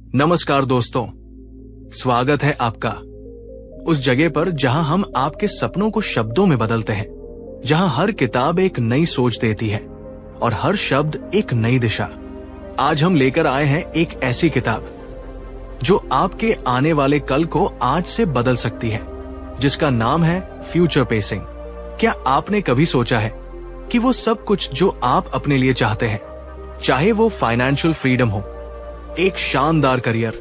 नमस्कार दोस्तों, स्वागत है आपका उस जगह पर जहां हम आपके सपनों को शब्दों में बदलते हैं, जहां हर किताब एक नई सोच देती है और हर शब्द एक नई दिशा। आज हम लेकर आए हैं एक ऐसी किताब जो आपके आने वाले कल को आज से बदल सकती है, जिसका नाम है फ्यूचर पेसिंग। क्या आपने कभी सोचा है कि वो सब कुछ जो आप अपने लिए चाहते हैं, चाहे वो फाइनेंशियल फ्रीडम हो, एक शानदार करियर,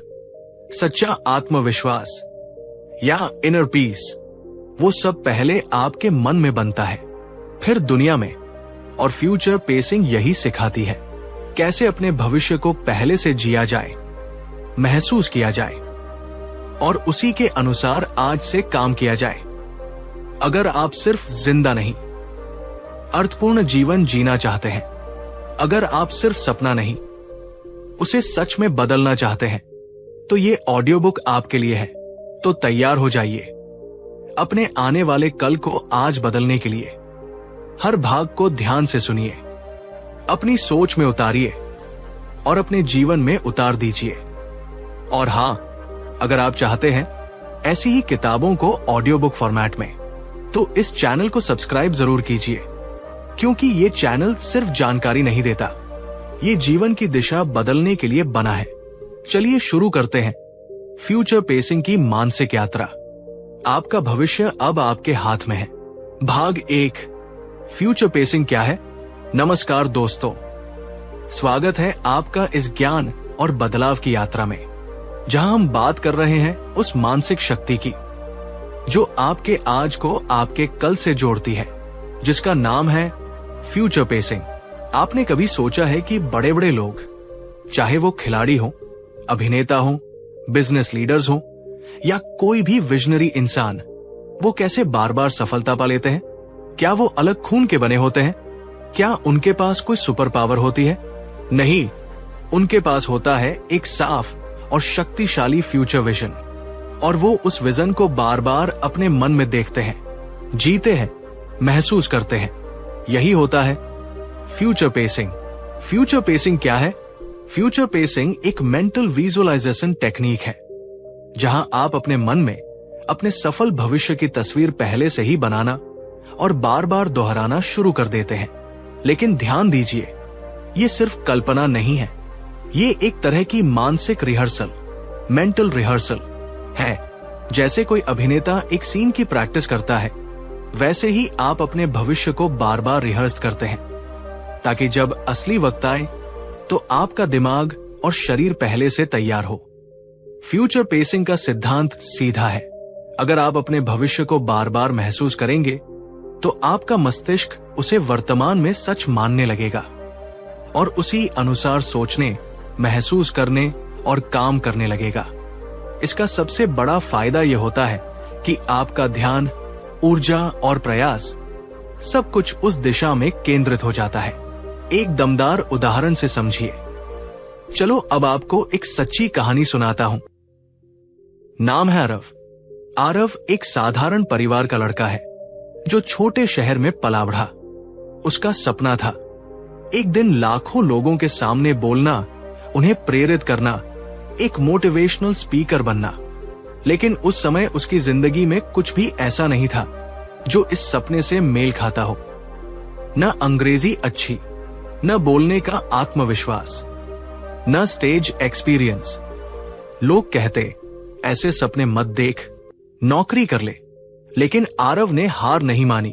सच्चा आत्मविश्वास या इनर पीस, वो सब पहले आपके मन में बनता है, फिर दुनिया में। और फ्यूचर पेसिंग यही सिखाती है कैसे अपने भविष्य को पहले से जिया जाए, महसूस किया जाए और उसी के अनुसार आज से काम किया जाए। अगर आप सिर्फ जिंदा नहीं, अर्थपूर्ण जीवन जीना चाहते हैं, अगर आप सिर्फ सपना नहीं, उसे सच में बदलना चाहते हैं, तो ये ऑडियो बुक आपके लिए है। तो तैयार हो जाइए अपने आने वाले कल को आज बदलने के लिए। हर भाग को ध्यान से सुनिए, अपनी सोच में उतारिए और अपने जीवन में उतार दीजिए। और हां, अगर आप चाहते हैं ऐसी ही किताबों को ऑडियो बुक फॉर्मेट में, तो इस चैनल को सब्सक्राइब जरूर कीजिए, क्योंकि ये चैनल सिर्फ जानकारी नहीं देता, ये जीवन की दिशा बदलने के लिए बना है। चलिए शुरू करते हैं फ्यूचर पेसिंग की मानसिक यात्रा। आपका भविष्य अब आपके हाथ में है। भाग 1, फ्यूचर पेसिंग क्या है। नमस्कार दोस्तों, स्वागत है आपका इस ज्ञान और बदलाव की यात्रा में, जहां हम बात कर रहे हैं उस मानसिक शक्ति की जो आपके आज को आपके कल से जोड़ती है, जिसका नाम है फ्यूचर पेसिंग। आपने कभी सोचा है कि बड़े बड़े लोग, चाहे वो खिलाड़ी हो, अभिनेता हो, बिजनेस लीडर्स हो या कोई भी विजनरी इंसान, वो कैसे बार बार सफलता पा लेते हैं? क्या वो अलग खून के बने होते हैं? क्या उनके पास कोई सुपर पावर होती है? नहीं, उनके पास होता है एक साफ और शक्तिशाली फ्यूचर विजन, और वो उस विजन को बार बार अपने मन में देखते हैं, जीते हैं, महसूस करते हैं। यही होता है फ्यूचर पेसिंग। फ्यूचर पेसिंग क्या है? फ्यूचर पेसिंग एक मेंटल विजुअलाइजेशन टेक्निक है, जहां आप अपने मन में अपने सफल भविष्य की तस्वीर पहले से ही बनाना और बार बार दोहराना शुरू कर देते हैं। लेकिन ध्यान दीजिए, ये सिर्फ कल्पना नहीं है, ये एक तरह की मानसिक रिहर्सल, मेंटल रिहर्सल है। जैसे कोई अभिनेता एक सीन की प्रैक्टिस करता है, वैसे ही आप अपने भविष्य को बार बार रिहर्स करते हैं, ताकि जब असली वक्त आए तो आपका दिमाग और शरीर पहले से तैयार हो। फ्यूचर पेसिंग का सिद्धांत सीधा है। अगर आप अपने भविष्य को बार बार महसूस करेंगे, तो आपका मस्तिष्क उसे वर्तमान में सच मानने लगेगा और उसी अनुसार सोचने, महसूस करने और काम करने लगेगा। इसका सबसे बड़ा फायदा यह होता है कि आपका ध्यान, ऊर्जा और प्रयास सब कुछ उस दिशा में केंद्रित हो जाता है। एक दमदार उदाहरण से समझिए। चलो अब आपको एक सच्ची कहानी सुनाता हूं। नाम है आरव। आरव एक साधारण परिवार का लड़का है, जो छोटे शहर में पला बढ़ा। उसका सपना था एक दिन लाखों लोगों के सामने बोलना, उन्हें प्रेरित करना, एक मोटिवेशनल स्पीकर बनना। लेकिन उस समय उसकी जिंदगी में कुछ भी ऐसा नहीं था जो इस सपने से मेल खाता हो। न अंग्रेजी अच्छी, न बोलने का आत्मविश्वास, न स्टेज एक्सपीरियंस। लोग कहते, ऐसे सपने मत देख, नौकरी कर ले। लेकिन आरव ने हार नहीं मानी।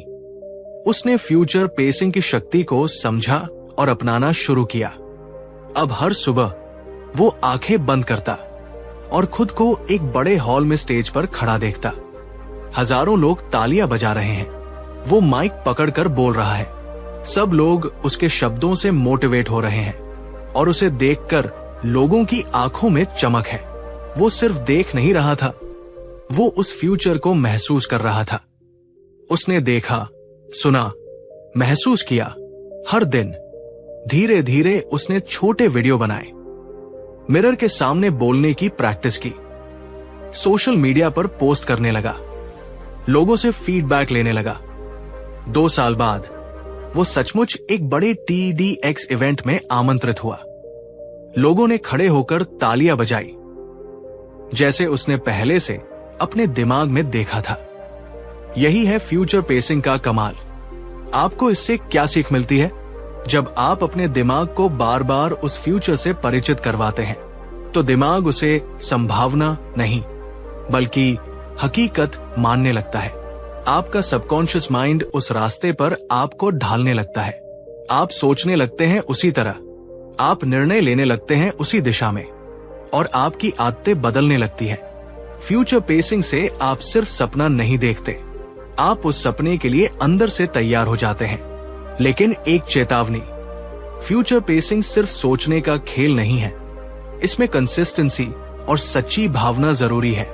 उसने फ्यूचर पेसिंग की शक्ति को समझा और अपनाना शुरू किया। अब हर सुबह वो आंखें बंद करता और खुद को एक बड़े हॉल में स्टेज पर खड़ा देखता। हजारों लोग तालियां बजा रहे हैं, वो माइक पकड़कर बोल रहा है। सब लोग उसके शब्दों से मोटिवेट हो रहे हैं और उसे देखकर लोगों की आंखों में चमक है। वो सिर्फ देख नहीं रहा था, वो उस फ्यूचर को महसूस कर रहा था। उसने देखा, सुना, महसूस किया। हर दिन धीरे धीरे उसने छोटे वीडियो बनाए, मिरर के सामने बोलने की प्रैक्टिस की, सोशल मीडिया पर पोस्ट करने लगा, लोगों से फीडबैक लेने लगा। 2 साल बाद वो सचमुच एक बड़े TEDx इवेंट में आमंत्रित हुआ। लोगों ने खड़े होकर तालियां बजाई जैसे उसने पहले से अपने दिमाग में देखा था। यही है फ्यूचर पेसिंग का कमाल। आपको इससे क्या सीख मिलती है? जब आप अपने दिमाग को बार बार उस फ्यूचर से परिचित करवाते हैं, तो दिमाग उसे संभावना नहीं बल्कि हकीकत मानने लगता है। आपका सबकॉन्शियस माइंड उस रास्ते पर आपको ढालने लगता है। आप सोचने लगते हैं उसी तरह, आप निर्णय लेने लगते हैं उसी दिशा में, और आपकी आदतें बदलने लगती हैं। फ्यूचर पेसिंग से आप सिर्फ सपना नहीं देखते, आप उस सपने के लिए अंदर से तैयार हो जाते हैं। लेकिन एक चेतावनी, फ्यूचर पेसिंग सिर्फ सोचने का खेल नहीं है। इसमें कंसिस्टेंसी और सच्ची भावना जरूरी है।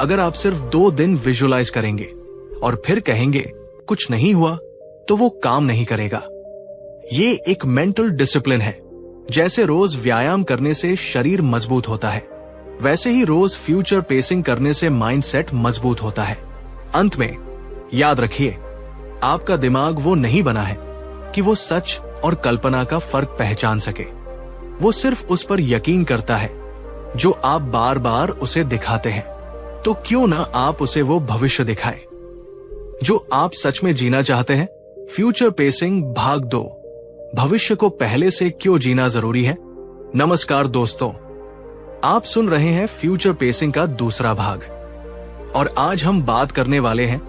अगर आप सिर्फ 2 दिन विजुअलाइज करेंगे और फिर कहेंगे कुछ नहीं हुआ, तो वो काम नहीं करेगा। ये एक मेंटल डिसिप्लिन है। जैसे रोज व्यायाम करने से शरीर मजबूत होता है, वैसे ही रोज फ्यूचर पेसिंग करने से माइंडसेट मजबूत होता है। अंत में याद रखिए, आपका दिमाग वो नहीं बना है कि वो सच और कल्पना का फर्क पहचान सके। वो सिर्फ उस पर यकीन करता है जो आप बार बार उसे दिखाते हैं। तो क्यों ना आप उसे वो भविष्य दिखाएं जो आप सच में जीना चाहते हैं। फ्यूचर पेसिंग भाग 2, भविष्य को पहले से क्यों जीना जरूरी है। नमस्कार दोस्तों, आप सुन रहे हैं फ्यूचर पेसिंग का दूसरा भाग, और आज हम बात करने वाले हैं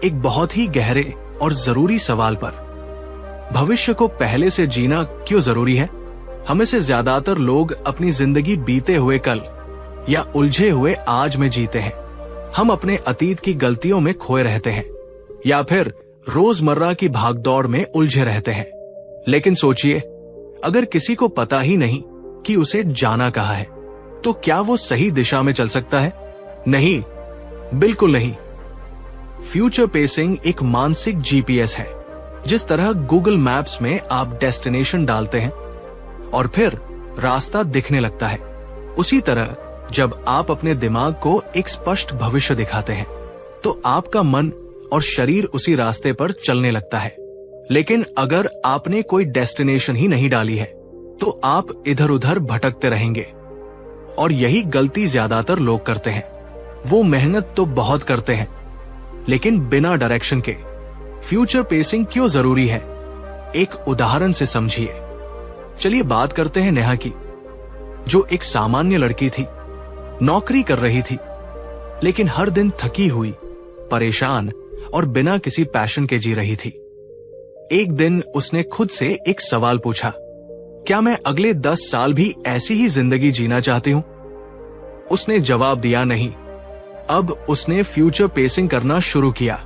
एक बहुत ही गहरे और जरूरी सवाल पर। भविष्य को पहले से जीना क्यों जरूरी है। हमें से ज्यादातर लोग अपनी जिंदगी बीते हुए कल या उलझे हुए आज में जीते हैं। हम अपने अतीत की गलतियों में खोए रहते हैं या फिर रोजमर्रा की भागदौड़ में उलझे रहते हैं। लेकिन सोचिए, अगर किसी को पता ही नहीं कि उसे जाना कहाँ है, तो क्या वो सही दिशा में चल सकता है? नहीं, बिल्कुल नहीं। फ्यूचर पेसिंग एक मानसिक जीपीएस है। जिस तरह गूगल मैप्स में आप डेस्टिनेशन डालते हैं और फिर रास्ता दिखने लगता है, उसी तरह जब आप अपने दिमाग को एक स्पष्ट भविष्य दिखाते हैं, तो आपका मन और शरीर उसी रास्ते पर चलने लगता है। लेकिन अगर आपने कोई डेस्टिनेशन ही नहीं डाली है, तो आप इधर उधर भटकते रहेंगे। और यही गलती ज्यादातर लोग करते हैं। वो मेहनत तो बहुत करते हैं, लेकिन बिना डायरेक्शन के। फ्यूचर पेसिंग क्यों जरूरी है, एक उदाहरण से समझिए। चलिए बात करते हैं नेहा की, जो एक सामान्य लड़की थी, नौकरी कर रही थी, लेकिन हर दिन थकी हुई, परेशान और बिना किसी पैशन के जी रही थी। एक दिन उसने खुद से एक सवाल पूछा, क्या मैं अगले 10 साल भी ऐसी ही जिंदगी जीना चाहती हूं? उसने जवाब दिया नहीं। अब उसने फ्यूचर पेसिंग करना शुरू किया।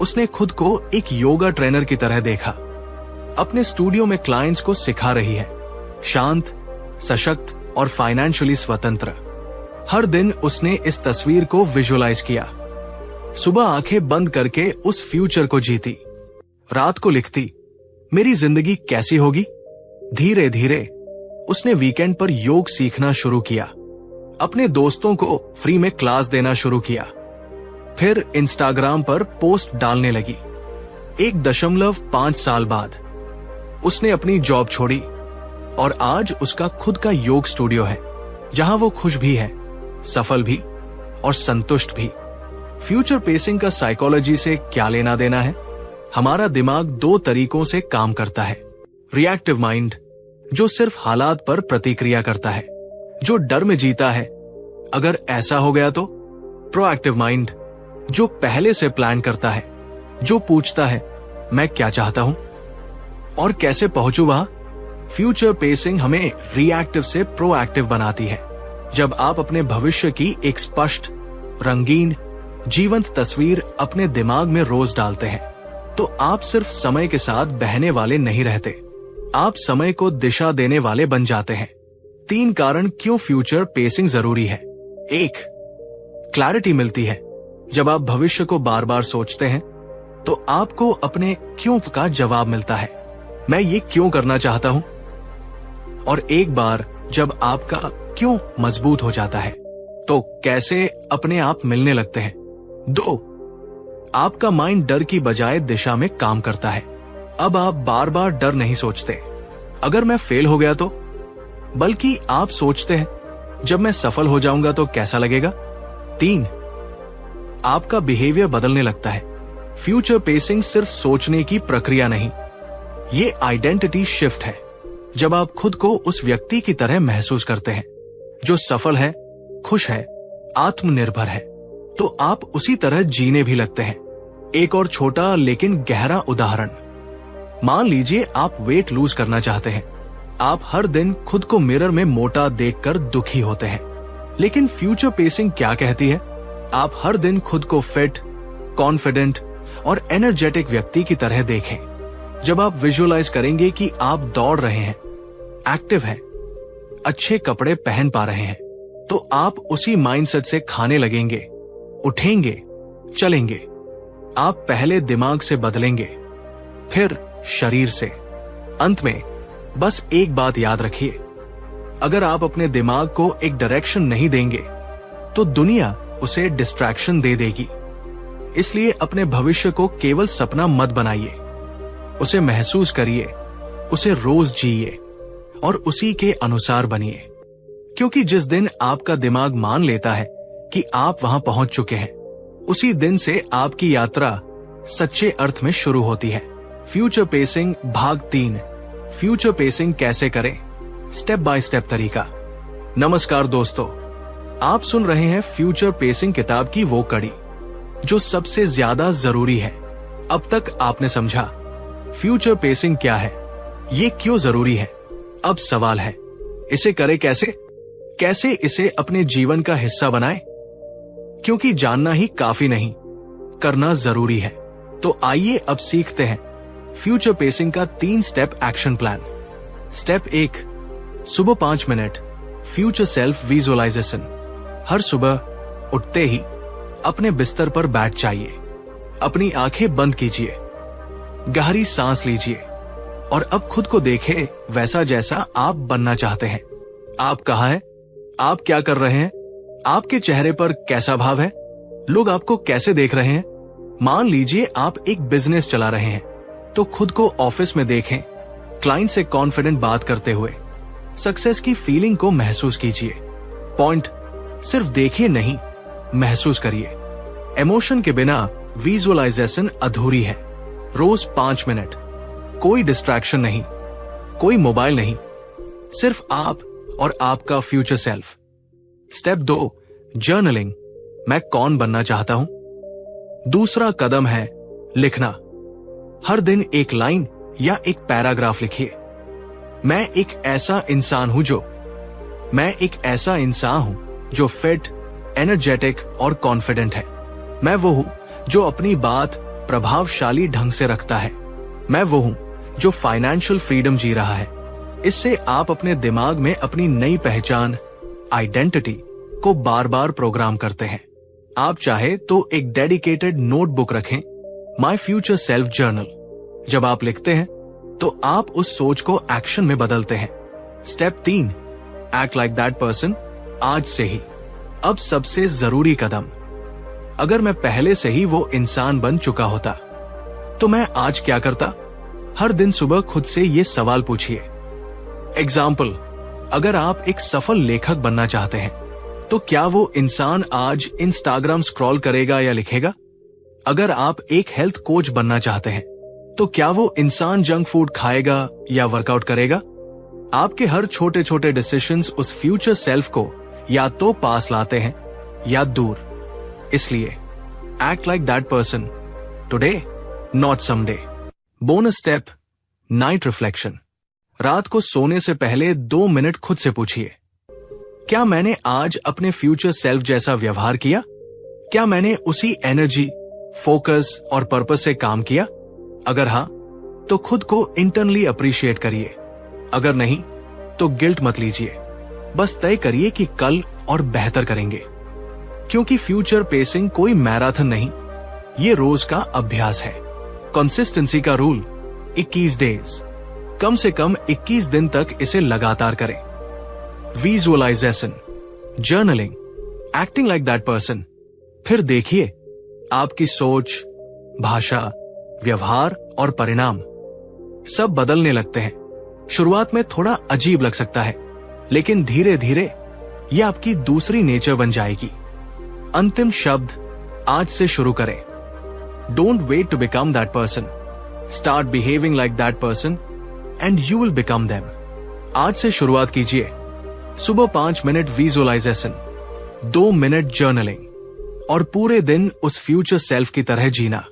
उसने खुद को एक योगा ट्रेनर की तरह देखा। अपने स्टूडियो में क्लाइंट्स को सिखा रही है, शांत, सशक्त और फाइनेंशियली स्वतंत्र। हर दिन उसने इस तस्वीर को विजुअलाइज किया। सुबह आंखें बंद करके उस फ्यूचर को जीती। रात को लिखती, मेरी जिंदगी कैसी होगी। धीरे धीरे उसने वीकेंड पर योग सीखना शुरू किया, अपने दोस्तों को फ्री में क्लास देना शुरू किया, फिर इंस्टाग्राम पर पोस्ट डालने लगी। 1.5 साल बाद उसने अपनी जॉब छोड़ी और आज उसका खुद का योग स्टूडियो है, जहां वो खुश भी है, सफल भी और संतुष्ट भी। फ्यूचर पेसिंग का साइकोलॉजी से क्या लेना देना है? हमारा दिमाग 2 तरीकों से काम करता है। रिएक्टिव माइंड, जो सिर्फ हालात पर प्रतिक्रिया करता है, जो डर में जीता है, अगर ऐसा हो गया तो। प्रोएक्टिव माइंड, जो पहले से प्लान करता है, जो पूछता है मैं क्या चाहता हूं और कैसे पहुंचूं वहां। फ्यूचर पेसिंग हमें रिएक्टिव से प्रोएक्टिव बनाती है। जब आप अपने भविष्य की एक स्पष्ट, रंगीन, जीवंत तस्वीर अपने दिमाग में रोज डालते हैं, तो आप सिर्फ समय के साथ बहने वाले नहीं रहते, आप समय को दिशा देने वाले बन जाते हैं। 3 कारण क्यों फ्यूचर पेसिंग जरूरी है। 1, क्लैरिटी मिलती है। जब आप भविष्य को बार बार सोचते हैं, तो आपको अपने क्यों का जवाब मिलता है। मैं ये क्यों करना चाहता हूं। और एक बार जब आपका क्यों मजबूत हो जाता है, तो कैसे अपने आप मिलने लगते हैं। 2, आपका माइंड डर की बजाय दिशा में काम करता है। अब आप बार बार डर नहीं सोचते, अगर मैं फेल हो गया तो, बल्कि आप सोचते हैं जब मैं सफल हो जाऊंगा तो कैसा लगेगा? 3, आपका बिहेवियर बदलने लगता है। फ्यूचर पेसिंग सिर्फ सोचने की प्रक्रिया नहीं, ये आइडेंटिटी शिफ्ट है। जब आप खुद को उस व्यक्ति की तरह महसूस करते हैं जो सफल है, खुश है, आत्मनिर्भर है, तो आप उसी तरह जीने भी लगते हैं। एक और छोटा लेकिन गहरा उदाहरण, मान लीजिए आप वेट लूज करना चाहते हैं। आप हर दिन खुद को मिरर में मोटा देखकर दुखी होते हैं, लेकिन फ्यूचर पेसिंग क्या कहती है? आप हर दिन खुद को फिट, कॉन्फिडेंट और एनर्जेटिक व्यक्ति की तरह देखें। जब आप विजुअलाइज करेंगे कि आप दौड़ रहे हैं, एक्टिव हैं, अच्छे कपड़े पहन पा रहे हैं, तो आप उसी माइंडसेट से खाने लगेंगे, उठेंगे, चलेंगे। आप पहले दिमाग से बदलेंगे, फिर शरीर से। अंत में बस एक बात याद रखिए, अगर आप अपने दिमाग को एक डायरेक्शन नहीं देंगे तो दुनिया उसे डिस्ट्रैक्शन दे देगी। इसलिए अपने भविष्य को केवल सपना मत बनाइए, उसे महसूस करिए, उसे रोज जिए और उसी के अनुसार बनिए। क्योंकि जिस दिन आपका दिमाग मान लेता है कि आप वहां पहुंच चुके हैं, उसी दिन से आपकी यात्रा सच्चे अर्थ में शुरू होती है। फ्यूचर पेसिंग भाग 3, फ्यूचर पेसिंग कैसे करें, स्टेप बाय स्टेप तरीका। नमस्कार दोस्तों, आप सुन रहे हैं फ्यूचर पेसिंग किताब की वो कड़ी जो सबसे ज्यादा जरूरी है। अब तक आपने समझा फ्यूचर पेसिंग क्या है, ये क्यों जरूरी है। अब सवाल है, इसे करें कैसे? कैसे इसे अपने जीवन का हिस्सा बनाएं? क्योंकि जानना ही काफी नहीं, करना जरूरी है। तो आइए अब सीखते हैं फ्यूचर पेसिंग का 3 स्टेप एक्शन प्लान। स्टेप 1, सुबह 5 मिनट फ्यूचर सेल्फ विजुअलाइजेशन। हर सुबह उठते ही अपने बिस्तर पर बैठ जाइए, अपनी आंखें बंद कीजिए, गहरी सांस लीजिए और अब खुद को देखें वैसा जैसा आप बनना चाहते हैं। आप कहाँ हैं? आप क्या कर रहे हैं? आपके चेहरे पर कैसा भाव है? लोग आपको कैसे देख रहे हैं? मान लीजिए आप एक बिजनेस चला रहे हैं, तो खुद को ऑफिस में देखें, क्लाइंट से कॉन्फिडेंट बात करते हुए। सक्सेस की फीलिंग को महसूस कीजिए। पॉइंट सिर्फ देखिए नहीं, महसूस करिए। इमोशन के बिना विजुअलाइजेशन अधूरी है। रोज 5 मिनट, कोई डिस्ट्रैक्शन नहीं, कोई मोबाइल नहीं, सिर्फ आप और आपका फ्यूचर सेल्फ। Step 2, journaling. मैं कौन बनना चाहता हूं? दूसरा कदम है लिखना। हर दिन एक लाइन या एक पैराग्राफ लिखिए। मैं एक ऐसा इंसान हूं जो फिट, एनर्जेटिक और कॉन्फिडेंट है। मैं वो हूं जो अपनी बात प्रभावशाली ढंग से रखता है। मैं वो हूं जो फाइनेंशियल फ्रीडम जी रहा है। इससे आप अपने दिमाग में अपनी नई पहचान, आइडेंटिटी को बार बार प्रोग्राम करते हैं। आप चाहे तो एक डेडिकेटेड नोटबुक रखें, माई फ्यूचर सेल्फ जर्नल। जब आप लिखते हैं तो आप उस सोच को एक्शन में बदलते हैं। Step 3, act like that person. आज से ही। अब सबसे जरूरी कदम, अगर मैं पहले से ही वो इंसान बन चुका होता तो मैं आज क्या करता? हर दिन सुबह खुद से ये सवाल पूछिए। एग्जाम्पल, अगर आप एक सफल लेखक बनना चाहते हैं तो क्या वो इंसान आज इंस्टाग्राम स्क्रॉल करेगा या लिखेगा? अगर आप एक हेल्थ कोच बनना चाहते हैं तो क्या वो इंसान जंक फूड खाएगा या वर्कआउट करेगा? आपके हर छोटे छोटे डिसीजंस उस फ्यूचर सेल्फ को या तो पास लाते हैं या दूर। इसलिए act like that person today, not someday. Bonus step, night reflection. रात को सोने से पहले 2 मिनट खुद से पूछिए, क्या मैंने आज अपने फ्यूचर सेल्फ जैसा व्यवहार किया? क्या मैंने उसी एनर्जी, फोकस और पर्पस से काम किया? अगर हां, तो खुद को इंटरनली अप्रिशिएट करिए। अगर नहीं तो गिल्ट मत लीजिए। बस तय करिए कि कल और बेहतर करेंगे। क्योंकि फ्यूचर पेसिंग कोई मैराथन नहीं, ये रोज का अभ्यास है। कंसिस्टेंसी का रूल, 21 डेज। कम से कम 21 दिन तक इसे लगातार करें। Visualization, journaling, acting like that person. फिर देखिए आपकी सोच, भाषा, व्यवहार और परिणाम सब बदलने लगते हैं। शुरुआत में थोड़ा अजीब लग सकता है, लेकिन धीरे धीरे ये आपकी दूसरी नेचर बन जाएगी। अंतिम शब्द आज से शुरू करें। Don't wait to become that person, start behaving like that person and you will become them. आज से शुरुआत कीजिए। सुबह 5 मिनट विजुअलाइजेशन, 2 मिनट जर्नलिंग और पूरे दिन उस फ्यूचर सेल्फ की तरह जीना।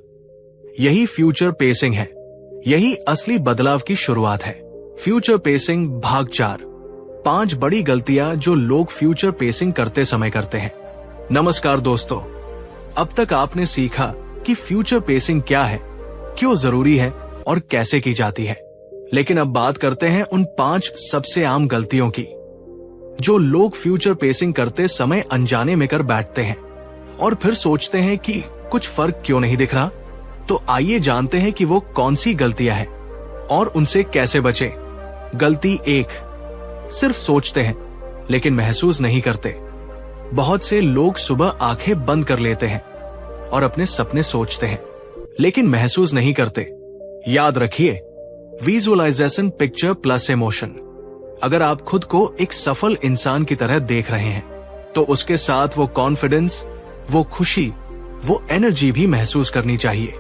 यही फ्यूचर पेसिंग है, यही असली बदलाव की शुरुआत है। फ्यूचर पेसिंग भाग 4, 5 बड़ी गलतियां जो लोग फ्यूचर पेसिंग करते समय करते हैं। नमस्कार दोस्तों, अब तक आपने सीखा कि फ्यूचर पेसिंग क्या है, क्यों जरूरी है और कैसे की जाती है। लेकिन अब बात करते हैं उन 5 सबसे आम गलतियों की जो लोग फ्यूचर पेसिंग करते समय अनजाने में कर बैठते हैं और फिर सोचते हैं कि कुछ फर्क क्यों नहीं दिख रहा। तो आइए जानते हैं कि वो कौन सी गलतियां हैं और उनसे कैसे बचें। गलती 1, सिर्फ सोचते हैं लेकिन महसूस नहीं करते। बहुत से लोग सुबह आंखें बंद कर लेते हैं और अपने सपने सोचते हैं लेकिन महसूस नहीं करते। याद रखिए, विजुअलाइजेशन पिक्चर प्लस इमोशन। अगर आप खुद को एक सफल इंसान की तरह देख रहे हैं तो उसके साथ वो कॉन्फिडेंस, वो खुशी, वो एनर्जी भी महसूस करनी चाहिए।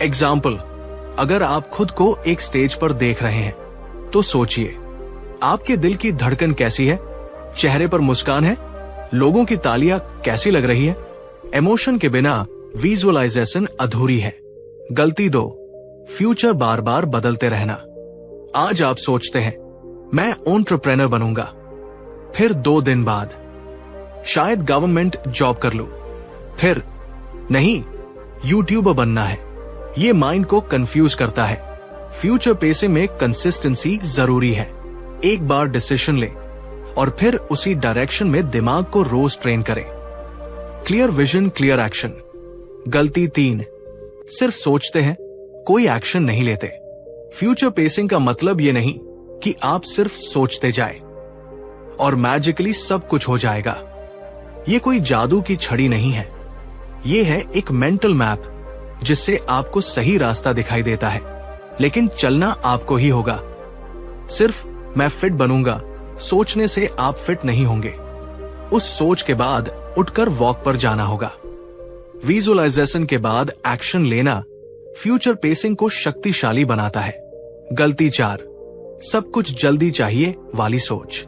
एग्जाम्पल, अगर आप खुद को एक स्टेज पर देख रहे हैं तो सोचिए, आपके दिल की धड़कन कैसी है, चेहरे पर मुस्कान है, लोगों की तालियां कैसी लग रही है। इमोशन के बिना विजुअलाइजेशन अधूरी है। गलती 2, फ्यूचर बार बार बदलते रहना। आज आप सोचते हैं मैं एंटरप्रेन्योर बनूंगा, फिर 2 दिन बाद शायद गवर्नमेंट जॉब कर लूं, फिर नहीं यूट्यूबर बनना है। ये माइंड को कंफ्यूज करता है। फ्यूचर पेसिंग में कंसिस्टेंसी जरूरी है। एक बार डिसीजन ले और फिर उसी डायरेक्शन में दिमाग को रोज ट्रेन करें। Clear vision, clear action. गलती 3, सिर्फ सोचते हैं, कोई एक्शन नहीं लेते। फ्यूचर पेसिंग का मतलब ये नहीं कि आप सिर्फ सोचते जाएं और मैजिकली सब कुछ हो जाएगा। ये कोई जादू की छड़ी नहीं है, ये है एक मेंटल मैप जिससे आपको सही रास्ता दिखाई देता है, लेकिन चलना आपको ही होगा। सिर्फ मैं फिट बनूंगा सोचने से आप फिट नहीं होंगे। उस सोच के बाद उठकर वॉक पर जाना होगा। विजुअलाइजेशन के बाद एक्शन लेना फ्यूचर पेसिंग को शक्तिशाली बनाता है। गलती 4, सब कुछ जल्दी चाहिए वाली सोच।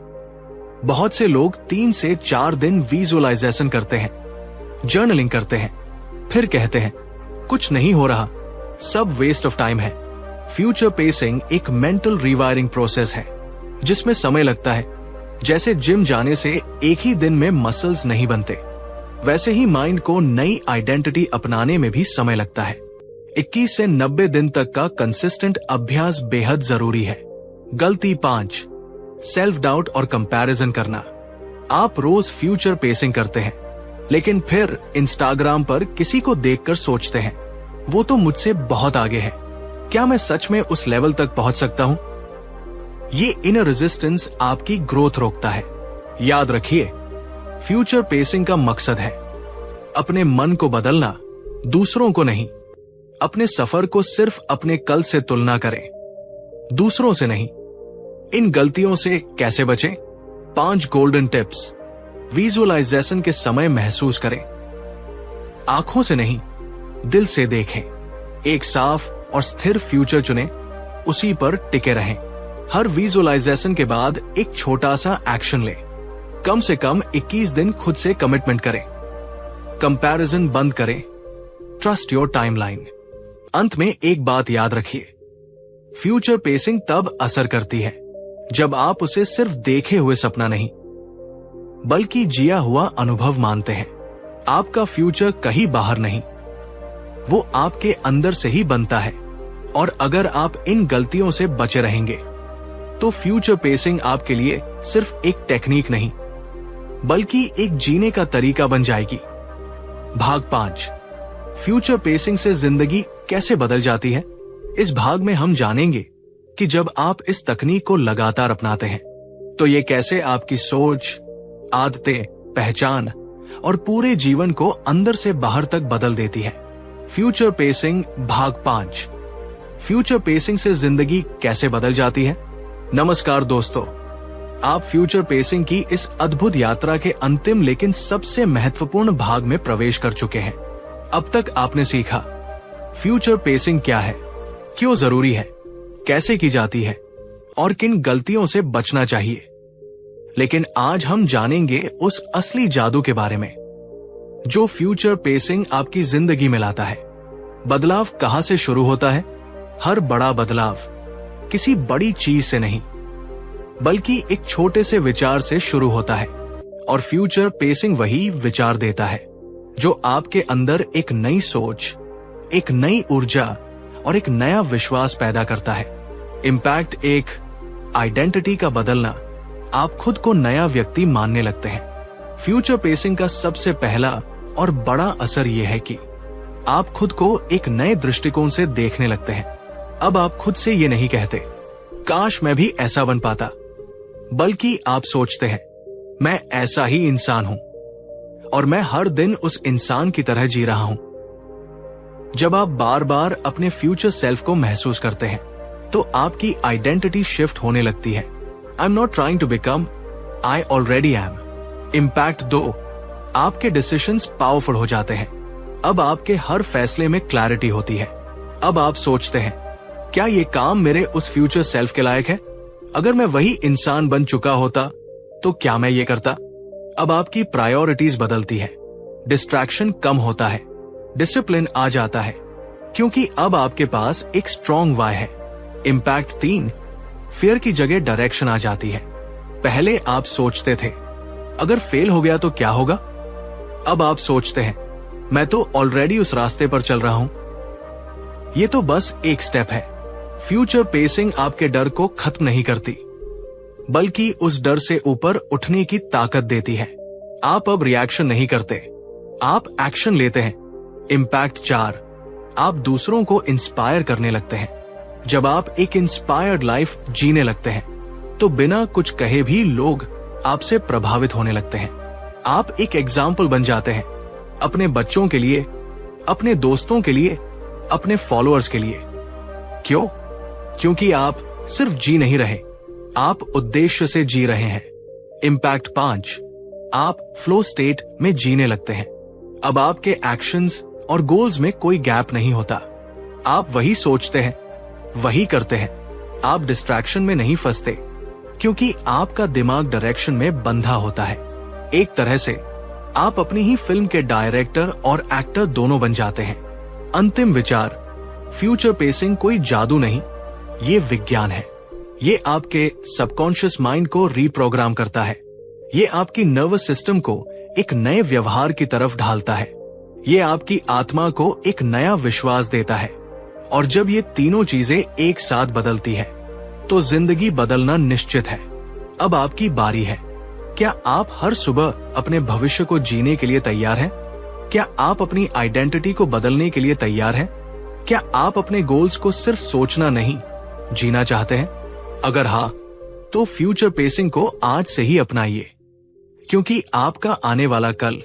बहुत से लोग 3 से 4 दिन विजुअलाइजेशन करते हैं, जर्नलिंग करते हैं, फिर कहते हैं कुछ नहीं हो रहा, सब वेस्ट ऑफ टाइम है। फ्यूचर पेसिंग एक मेंटल रिवायरिंग प्रोसेस है जिसमें समय लगता है। जैसे जिम जाने से एक ही दिन में मसल्स नहीं बनते, वैसे ही माइंड को नई आइडेंटिटी अपनाने में भी समय लगता है। 21 से 90 दिन तक का कंसिस्टेंट अभ्यास बेहद जरूरी है। गलती 5, सेल्फ डाउट और कंपैरिजन करना। आप रोज फ्यूचर पेसिंग करते हैं लेकिन फिर इंस्टाग्राम पर किसी को देखकर सोचते हैं वो तो मुझसे बहुत आगे है, क्या मैं सच में उस लेवल तक पहुंच सकता हूं। ये इनर रेजिस्टेंस आपकी ग्रोथ रोकता है। याद रखिए, फ्यूचर पेसिंग का मकसद है अपने मन को बदलना, दूसरों को नहीं। अपने सफर को सिर्फ अपने कल से तुलना करें, दूसरों से नहीं। इन गलतियों से कैसे बचें? 5 गोल्डन टिप्स। विजुअलाइजेशन के समय महसूस करें, आंखों से नहीं दिल से देखें। एक साफ और स्थिर फ्यूचर चुनें, उसी पर टिके रहें। हर विजुअलाइजेशन के बाद एक छोटा सा एक्शन लें। कम से कम 21 दिन खुद से कमिटमेंट करें। कंपैरिजन बंद करें, ट्रस्ट योर टाइमलाइन। अंत में एक बात याद रखिए, फ्यूचर पेसिंग तब असर करती है जब आप उसे सिर्फ देखे हुए सपना नहीं बल्कि जिया हुआ अनुभव मानते हैं। आपका फ्यूचर कहीं बाहर नहीं, वो आपके अंदर से ही बनता है। और अगर आप इन गलतियों से बचे रहेंगे तो फ्यूचर पेसिंग आपके लिए सिर्फ एक टेक्निक नहीं बल्कि एक जीने का तरीका बन जाएगी। भाग 5, फ्यूचर पेसिंग से जिंदगी कैसे बदल जाती है। इस भाग में हम जानेंगे कि जब आप इस तकनीक को लगातार अपनाते हैं तो ये कैसे आपकी सोच, आदतें, पहचान और पूरे जीवन को अंदर से बाहर तक बदल देती है। फ्यूचर पेसिंग भाग 5, फ्यूचर पेसिंग से जिंदगी कैसे बदल जाती है। नमस्कार दोस्तों, आप फ्यूचर पेसिंग की इस अद्भुत यात्रा के अंतिम लेकिन सबसे महत्वपूर्ण भाग में प्रवेश कर चुके हैं। अब तक आपने सीखा फ्यूचर पेसिंग क्या है, क्यों जरूरी है, कैसे की जाती है और किन गलतियों से बचना चाहिए। लेकिन आज हम जानेंगे उस असली जादू के बारे में जो फ्यूचर पेसिंग आपकी जिंदगी में लाता है। बदलाव कहां से शुरू होता है? हर बड़ा बदलाव किसी बड़ी चीज से नहीं, बल्कि एक छोटे से विचार से शुरू होता है। और फ्यूचर पेसिंग वही विचार देता है जो आपके अंदर एक नई सोच, एक नई ऊर्जा और एक नया विश्वास पैदा करता है। इम्पैक्ट एक आइडेंटिटी का बदलना, आप खुद को नया व्यक्ति मानने लगते हैं। फ्यूचर पेसिंग का सबसे पहला और बड़ा असर यह है कि आप खुद को एक नए दृष्टिकोण से देखने लगते हैं। अब आप खुद से ये नहीं कहते काश मैं भी ऐसा बन पाता, बल्कि आप सोचते हैं मैं ऐसा ही इंसान हूं और मैं हर दिन उस इंसान की तरह जी रहा हूं। जब आप बार बार अपने फ्यूचर सेल्फ को महसूस करते हैं तो आपकी आइडेंटिटी शिफ्ट होने लगती है। I am not trying to become, I already am. Impact 2, आपके डिसीजंस पावरफुल हो जाते हैं। अब आपके हर फैसले में क्लैरिटी होती है। अब आप सोचते हैं क्या ये काम मेरे उस फ्यूचर सेल्फ के लायक है? अगर मैं वही इंसान बन चुका होता तो क्या मैं ये करता? अब आपकी प्रायोरिटीज बदलती है, डिस्ट्रैक्शन कम होता है, डिसिप्लिन आ जाता है, क्योंकि अब आपके पास एक स्ट्रॉन्ग वाई है। इम्पैक्ट 3, फियर की जगह डायरेक्शन आ जाती है। पहले आप सोचते थे अगर फेल हो गया तो क्या होगा? अब आप सोचते हैं मैं तो ऑलरेडी उस रास्ते पर चल रहा हूं, ये तो बस एक स्टेप है। फ्यूचर पेसिंग आपके डर को खत्म नहीं करती, बल्कि उस डर से ऊपर उठने की ताकत देती है। आप अब रिएक्शन नहीं करते, आप एक्शन लेते हैं। इम्पैक्ट 4, आप दूसरों को इंस्पायर करने लगते हैं। जब आप एक इंस्पायर्ड लाइफ जीने लगते हैं तो बिना कुछ कहे भी लोग आपसे प्रभावित होने लगते हैं। आप एक एग्जाम्पल बन जाते हैं अपने बच्चों के लिए, अपने दोस्तों के लिए, अपने फॉलोअर्स के लिए। क्यों? क्योंकि आप सिर्फ जी नहीं रहे, आप उद्देश्य से जी रहे हैं। इम्पैक्ट 5, आप फ्लो स्टेट में जीने लगते हैं। अब आपके एक्शंस और गोल्स में कोई गैप नहीं होता। आप वही सोचते हैं, वही करते हैं। आप डिस्ट्रैक्शन में नहीं फंसते, क्योंकि आपका दिमाग डायरेक्शन में बंधा होता है। एक तरह से आप अपनी ही फिल्म के डायरेक्टर और एक्टर दोनों बन जाते हैं। अंतिम विचार, फ्यूचर पेसिंग कोई जादू नहीं, ये विज्ञान है। ये आपके सबकॉन्शियस माइंड को रीप्रोग्राम करता है। ये आपकी नर्वस सिस्टम को एक नए व्यवहार की तरफ ढालता है। ये आपकी आत्मा को एक नया विश्वास देता है। और जब ये तीनों चीजें एक साथ बदलती है तो जिंदगी बदलना निश्चित है। अब आपकी बारी है। क्या आप हर सुबह अपने भविष्य को जीने के लिए तैयार हैं? क्या आप अपनी आइडेंटिटी को बदलने के लिए तैयार हैं? क्या आप अपने गोल्स को सिर्फ सोचना नहीं, जीना चाहते हैं? अगर हाँ, तो फ्यूचर पेसिंग को आज से ही अपनाइए, क्योंकि आपका आने वाला कल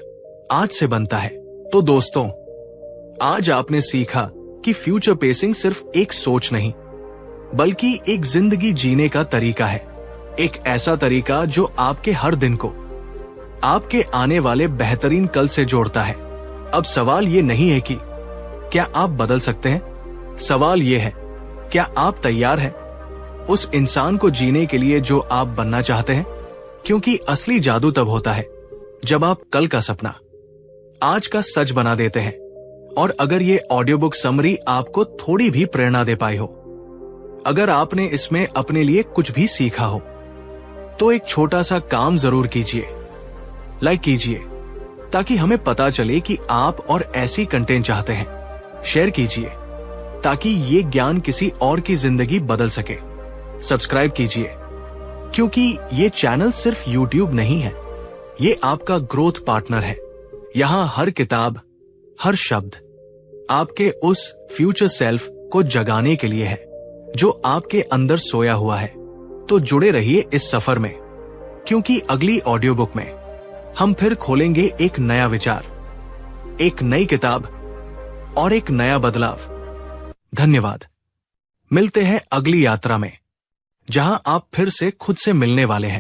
आज से बनता है। तो दोस्तों, आज आपने सीखा कि फ्यूचर पेसिंग सिर्फ एक सोच नहीं, बल्कि एक जिंदगी जीने का तरीका है। एक ऐसा तरीका जो आपके हर दिन को आपके आने वाले बेहतरीन कल से जोड़ता है। अब सवाल ये नहीं है कि क्या आप बदल सकते हैं, सवाल ये है क्या आप तैयार हैं उस इंसान को जीने के लिए जो आप बनना चाहते हैं? क्योंकि असली जादू तब होता है जब आप कल का सपना आज का सच बना देते हैं। और अगर ये ऑडियो बुक समरी आपको थोड़ी भी प्रेरणा दे पाई हो, अगर आपने इसमें अपने लिए कुछ भी सीखा हो, तो एक छोटा सा काम जरूर कीजिए, लाइक कीजिए, ताकि हमें पता चले कि आप और ऐसी कंटेंट चाहते हैं। शेयर कीजिए ताकि ये ज्ञान किसी और की जिंदगी बदल सके। सब्सक्राइब कीजिए, क्योंकि ये चैनल सिर्फ यूट्यूब नहीं है, ये आपका ग्रोथ पार्टनर है। यहाँ हर किताब, हर शब्द आपके उस फ्यूचर सेल्फ को जगाने के लिए है जो आपके अंदर सोया हुआ है। तो जुड़े रहिए इस सफर में, क्योंकि अगली ऑडियो बुक में हम फिर खोलेंगे एक नया विचार, एक नई किताब और एक नया बदलाव। धन्यवाद। मिलते हैं अगली यात्रा में, जहां आप फिर से खुद से मिलने वाले हैं।